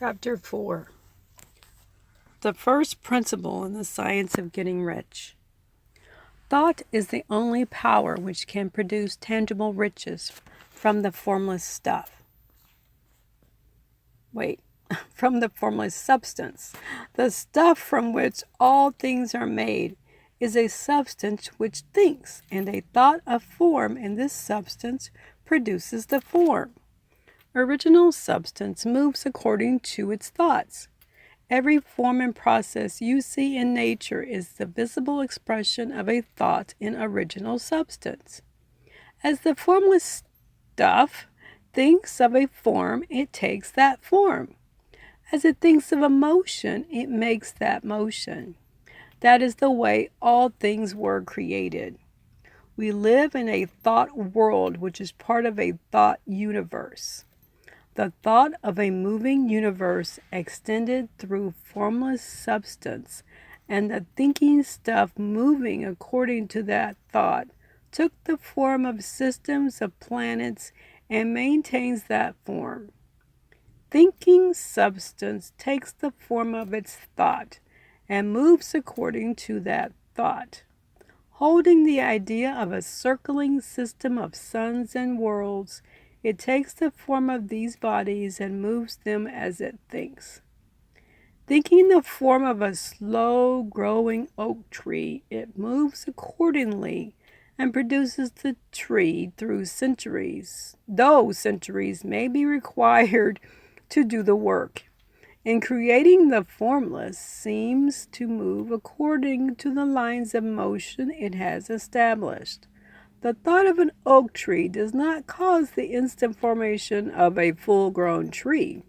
Chapter 4. The first principle in the science of getting rich. Thought is the only power which can produce tangible riches from the formless stuff. From the formless substance. The stuff from which all things are made is a substance which thinks, and a thought of form in this substance produces the form. Original substance moves according to its thoughts. Every form and process you see in nature is the visible expression of a thought in original substance. As the formless stuff thinks of a form, it takes that form. As it thinks of a motion, it makes that motion. That is the way all things were created. We live in a thought world which is part of a thought universe. The thought of a moving universe extended through formless substance, and the thinking stuff moving according to that thought took the form of systems of planets and maintains that form. Thinking substance takes the form of its thought and moves according to that thought. Holding the idea of a circling system of suns and worlds, it takes the form of these bodies and moves them as it thinks. Thinking the form of a slow-growing oak tree, it moves accordingly and produces the tree through centuries, though centuries may be required to do the work. In creating the formless seems to move according to the lines of motion it has established. The thought of an oak tree does not cause the instant formation of a full-grown tree,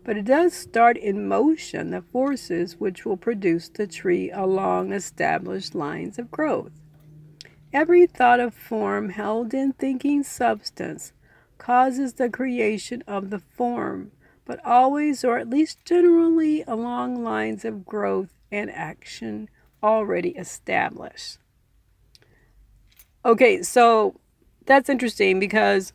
but it does start in motion the forces which will produce the tree along established lines of growth. Every thought of form held in thinking substance causes the creation of the form, but always, or at least generally, along lines of growth and action already established. Okay, so that's interesting because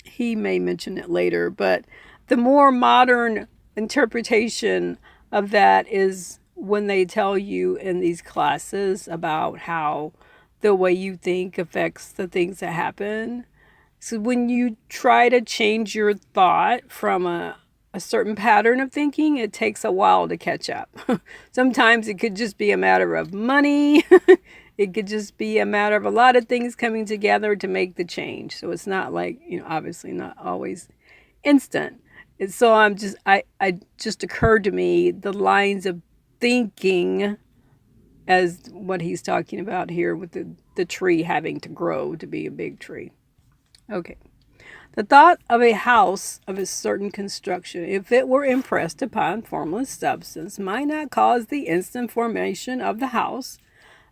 he may mention it later, but the more modern interpretation of that is when they tell you in these classes about how the way you think affects the things that happen. So when you try to change your thought from a certain pattern of thinking, it takes a while to catch up. Sometimes it could just be a matter of money. It could just be a matter of a lot of things coming together to make the change. So it's not like, obviously not always instant. And so I just occurred to me the lines of thinking as what he's talking about here with the tree having to grow to be a big tree. Okay. The thought of a house of a certain construction, if it were impressed upon formless substance, might not cause the instant formation of the house,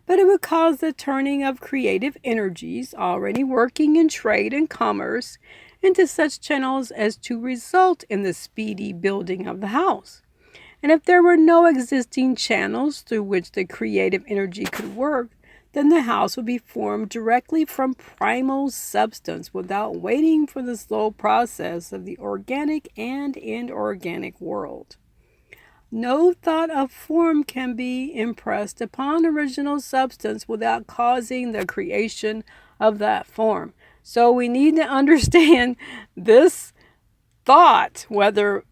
but it would cause the turning of creative energies already working in trade and commerce into such channels as to result in the speedy building of the house. And if there were no existing channels through which the creative energy could work, then the house would be formed directly from primal substance without waiting for the slow process of the organic and inorganic world. No thought of form can be impressed upon original substance without causing the creation of that form. So we need to understand this thought, whether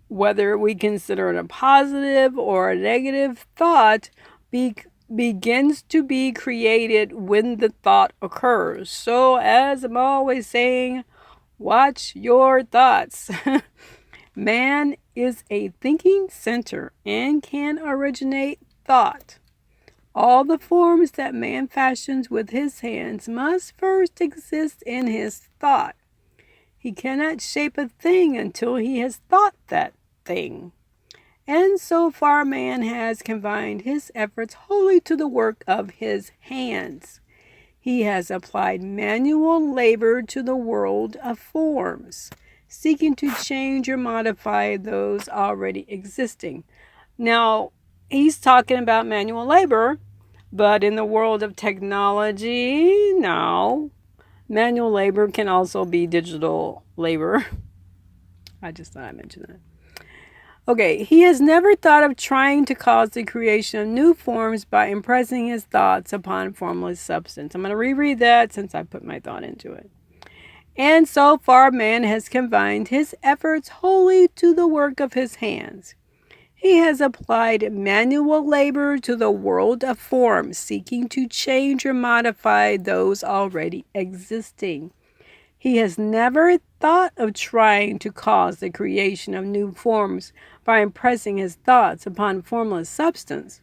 we consider it a positive or a negative thought, begins to be created when the thought occurs. So as I'm always saying, watch your thoughts. Man is a thinking center and can originate thought. All the forms that man fashions with his hands must first exist in his thought. He cannot shape a thing until he has thought that thing. And so far man has confined his efforts wholly to the work of his hands. He has applied manual labor to the world of forms, seeking to change or modify those already existing. Now, he's talking about manual labor, but in the world of technology, no. Manual labor can also be digital labor. I just thought I'd mention that. Okay, he has never thought of trying to cause the creation of new forms by impressing his thoughts upon formless substance. I'm going to reread that since I put my thought into it. And so far, man has confined his efforts wholly to the work of his hands. He has applied manual labor to the world of form, seeking to change or modify those already existing. He has never thought of trying to cause the creation of new forms by impressing his thoughts upon formless substance.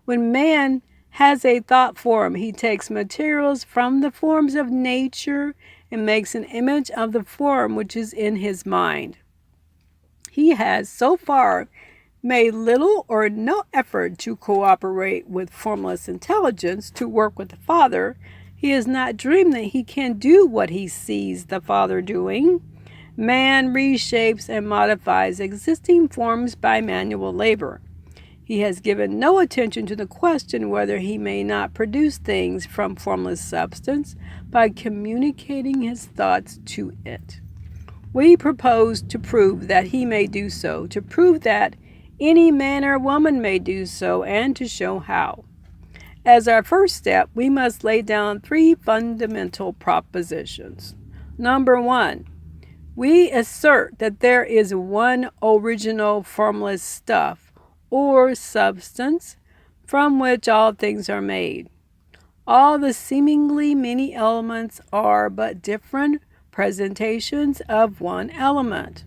When man has a thought form, he takes materials from the forms of nature and makes an image of the form which is in his mind. He has so far made little or no effort to cooperate with formless intelligence to work with the Father. He has not dreamed that he can do what he sees the Father doing. Man reshapes and modifies existing forms by manual labor. He has given no attention to the question whether he may not produce things from formless substance by communicating his thoughts to it. We propose to prove that he may do so, to prove that any man or woman may do so, and to show how. As our first step, we must lay down three fundamental propositions. Number one, we assert that there is one original formless stuff or substance from which all things are made. All the seemingly many elements are but different presentations of one element.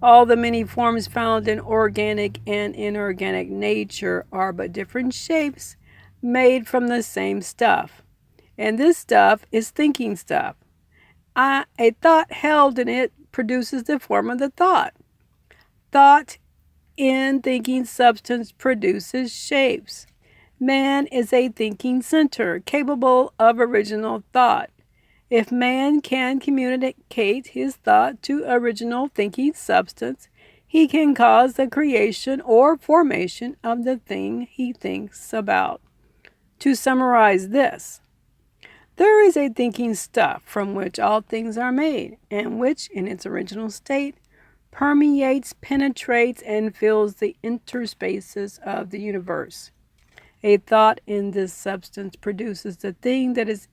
All the many forms found in organic and inorganic nature are but different shapes made from the same stuff. And this stuff is thinking stuff. A thought held in it produces the form of the thought. Thought in thinking substance produces shapes. Man is a thinking center capable of original thought. If man can communicate his thought to original thinking substance, he can cause the creation or formation of the thing he thinks about. To summarize this, there is a thinking stuff from which all things are made, and which, in its original state, permeates, penetrates, and fills the interspaces of the universe. A thought in this substance produces the thing that is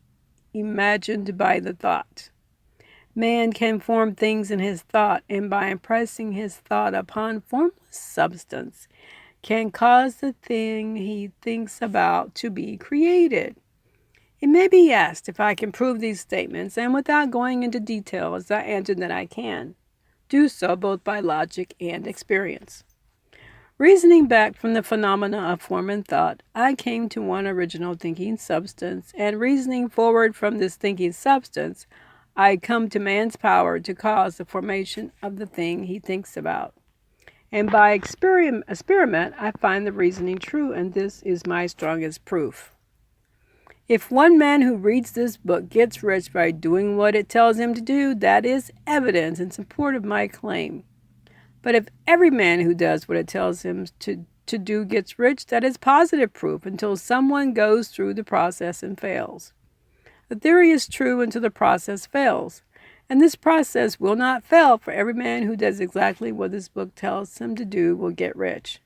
imagined by the thought. Man can form things in his thought, and by impressing his thought upon formless substance, can cause the thing he thinks about to be created. It may be asked if I can prove these statements, and without going into details, I answer that I can do so both by logic and experience. Reasoning back from the phenomena of form and thought, I came to one original thinking substance, and reasoning forward from this thinking substance, I come to man's power to cause the formation of the thing he thinks about. And by experiment, I find the reasoning true, and this is my strongest proof. If one man who reads this book gets rich by doing what it tells him to do, that is evidence in support of my claim. But if every man who does what it tells him to do gets rich, that is positive proof until someone goes through the process and fails. The theory is true until the process fails. And this process will not fail, for every man who does exactly what this book tells him to do will get rich.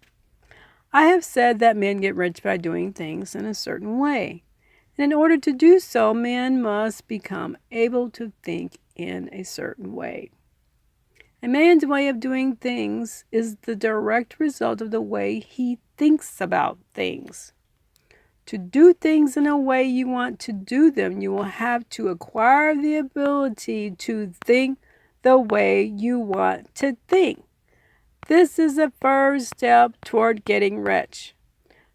I have said that men get rich by doing things in a certain way. And in order to do so, man must become able to think in a certain way. A man's way of doing things is the direct result of the way he thinks about things. To do things in a way you want to do them, you will have to acquire the ability to think the way you want to think. This is the first step toward getting rich.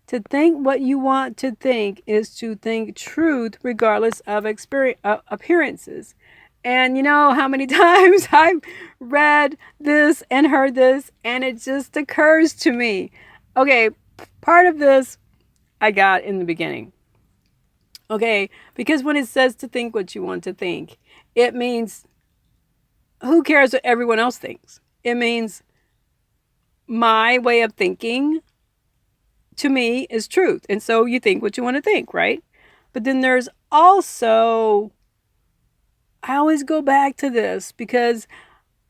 To think what you want to think is to think truth regardless of appearances. And you know how many times I've read this and heard this, and it just occurs to me. Okay, part of this I got in the beginning. Okay, because when it says to think what you want to think, it means who cares what everyone else thinks? It means my way of thinking to me is truth. And so you think what you want to think, right? But then there's also, I always go back to this because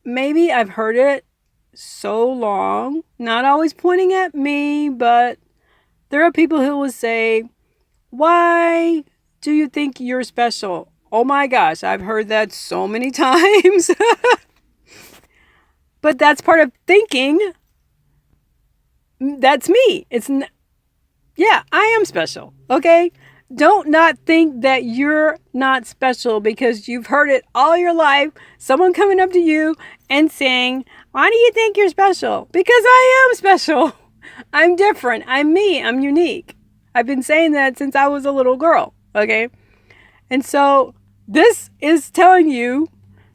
maybe I've heard it so long, not always pointing at me, but there are people who will say, "Why do you think you're special?" Oh my gosh, I've heard that so many times. But that's part of thinking. That's me. Yeah, I am special. Okay? Don't not think that you're not special because you've heard it all your life. Someone coming up to you and saying, "Why do you think you're special?" Because I am special. I'm different. I'm me. I'm unique. I've been saying that since I was a little girl. Okay? And so this is telling you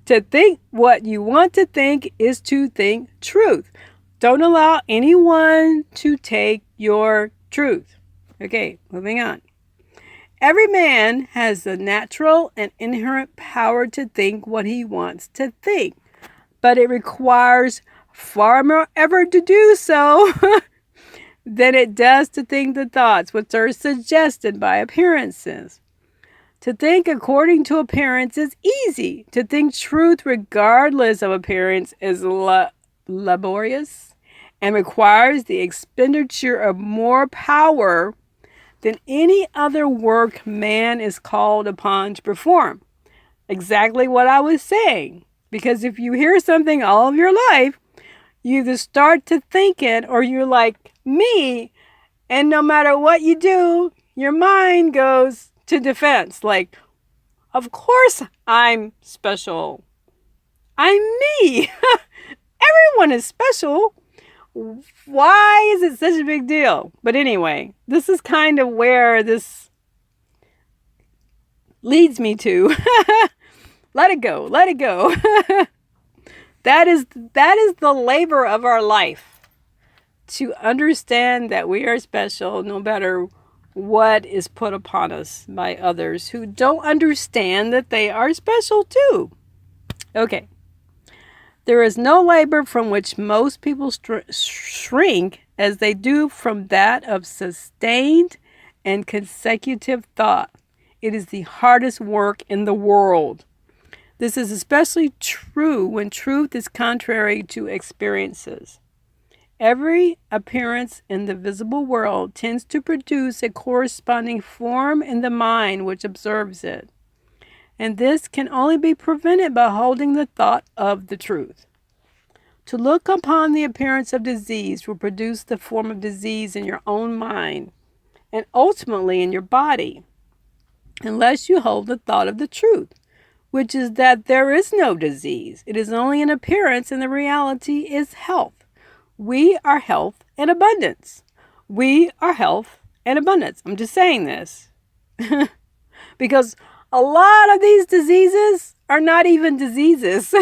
to think what you want to think is to think truth. Don't allow anyone to take your truth. Okay, moving on. Every man has the natural and inherent power to think what he wants to think, but it requires far more effort to do so than it does to think the thoughts which are suggested by appearances. To think according to appearance is easy. To think truth regardless of appearance is laborious and requires the expenditure of more power than any other work man is called upon to perform. Exactly what I was saying. Because if you hear something all of your life, you either start to think it or you're like me, and no matter what you do, your mind goes to defense. Like, of course I'm special. I'm me. Everyone is special. Why is it such a big deal? But anyway, this is kind of where this leads me to. Let it go. Let it go. That is the labor of our life. To understand that we are special no matter what is put upon us by others who don't understand that they are special too. Okay. There is no labor from which most people shrink as they do from that of sustained and consecutive thought. It is the hardest work in the world. This is especially true when truth is contrary to experiences. Every appearance in the visible world tends to produce a corresponding form in the mind which observes it. And this can only be prevented by holding the thought of the truth. To look upon the appearance of disease will produce the form of disease in your own mind and ultimately in your body, unless you hold the thought of the truth, which is that there is no disease. It is only an appearance, and the reality is health. We are health and abundance. We are health and abundance. I'm just saying this because a lot of these diseases are not even diseases.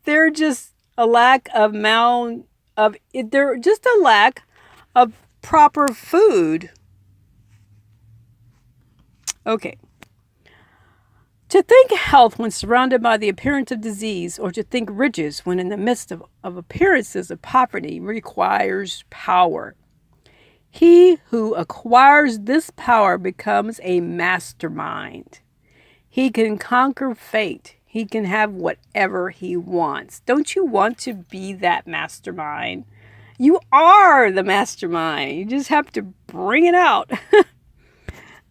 They're just a lack of they're just a lack of proper food. Okay. To think health when surrounded by the appearance of disease, or to think riches when in the midst of appearances of poverty, requires power. He who acquires this power becomes a mastermind. He can conquer fate. He can have whatever he wants. Don't you want to be that mastermind? You are the mastermind. You just have to bring it out.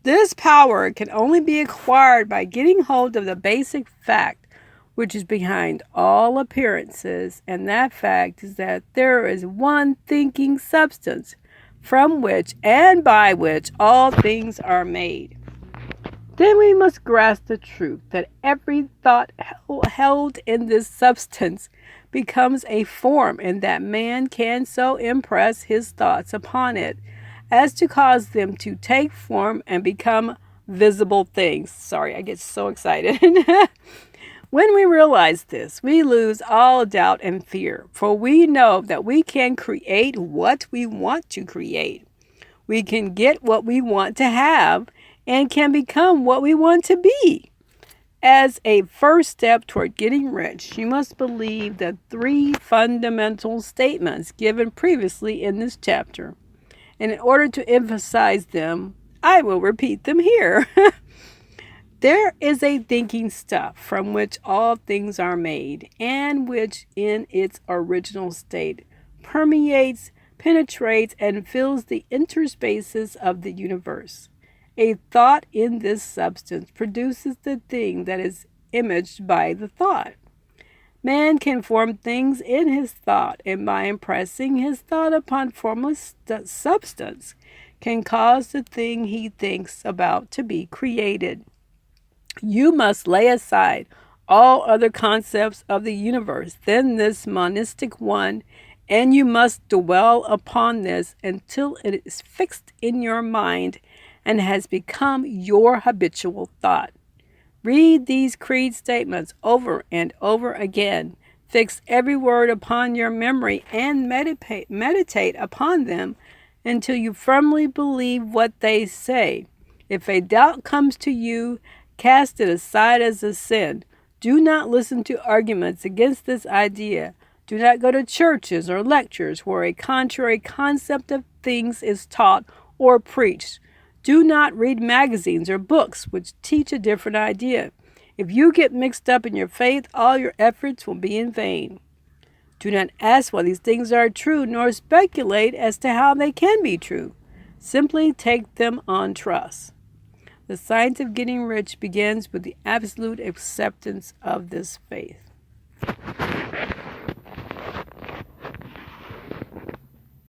This power can only be acquired by getting hold of the basic fact which is behind all appearances, and that fact is that there is one thinking substance from which and by which all things are made. Then we must grasp the truth that every thought held in this substance becomes a form, and that man can so impress his thoughts upon it as to cause them to take form and become visible things. Sorry, I get so excited. When we realize this, we lose all doubt and fear, for we know that we can create what we want to create. We can get what we want to have and can become what we want to be. As a first step toward getting rich, you must believe the 3 fundamental statements given previously in this chapter. And in order to emphasize them, I will repeat them here. There is a thinking stuff from which all things are made, and which in its original state permeates, penetrates, and fills the interspaces of the universe. A thought in this substance produces the thing that is imaged by the thought. Man can form things in his thought, and by impressing his thought upon formless substance, can cause the thing he thinks about to be created. You must lay aside all other concepts of the universe than this monistic one, and you must dwell upon this until it is fixed in your mind and has become your habitual thought. Read these creed statements over and over again. Fix every word upon your memory and meditate upon them until you firmly believe what they say. If a doubt comes to you, cast it aside as a sin. Do not listen to arguments against this idea. Do not go to churches or lectures where a contrary concept of things is taught or preached. Do not read magazines or books which teach a different idea. If you get mixed up in your faith, all your efforts will be in vain. Do not ask why these things are true, nor speculate as to how they can be true. Simply take them on trust. The science of getting rich begins with the absolute acceptance of this faith.